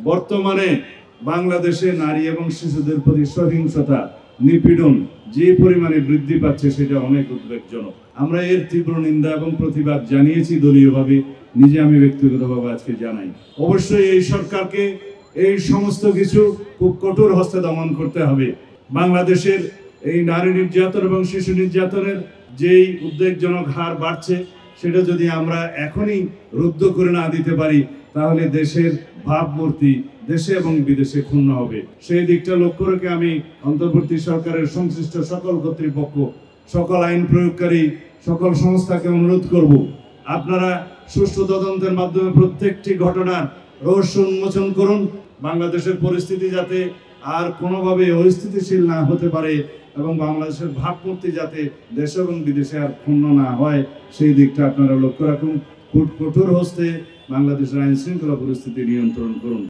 বর্তমানে বাংলাদেশে নারী এবং শিশুদের প্রতি সহিংসতা, নিপীড়ন যে পরিমাণে বৃদ্ধি পাচ্ছে সেটা অনেক উদ্বেগজনক। আমরা এর তীব্র নিন্দা এবং প্রতিবাদ জানিয়েছি দলীয়ভাবে, নিজে আমি ব্যক্তিগতভাবে আজকে জানাই। অবশ্যই এই সরকারকে এই সমস্ত কিছু খুব কঠোর হস্তে দমন করতে হবে। বাংলাদেশের এই নারী নির্যাতন এবং শিশু নির্যাতনের যেই উদ্বেগজনক হার বাড়ছে, সেটা যদি আমরা এখনই রুদ্ধ করে না দিতে পারি, তাহলে দেশের ভাবমূর্তি দেশে এবং বিদেশে ক্ষুণ্ণ হবে। সেই দিকটা লক্ষ্য রেখে আমি অন্তর্বর্তী সরকারের সংশ্লিষ্ট সকল কর্তৃপক্ষ, সকল আইন প্রয়োগকারী, সকল সংস্থাকে অনুরোধ করব, আপনারা সুষ্ঠু তদন্তের মাধ্যমে প্রত্যেকটি ঘটনার রহস্য উন্মোচন করুন। বাংলাদেশের পরিস্থিতি যাতে আর কোনোভাবে অস্থিতিশীল না হতে পারে এবং বাংলাদেশের ভাবমূর্তি যাতে দেশে এবং বিদেশে আর ক্ষুণ্ণ না হয়, সেই দিকটা আপনারা লক্ষ্য রাখুন। খুব কঠোর হস্তে বাংলাদেশের আইন শৃঙ্খলা পরিস্থিতি নিয়ন্ত্রণ করুন।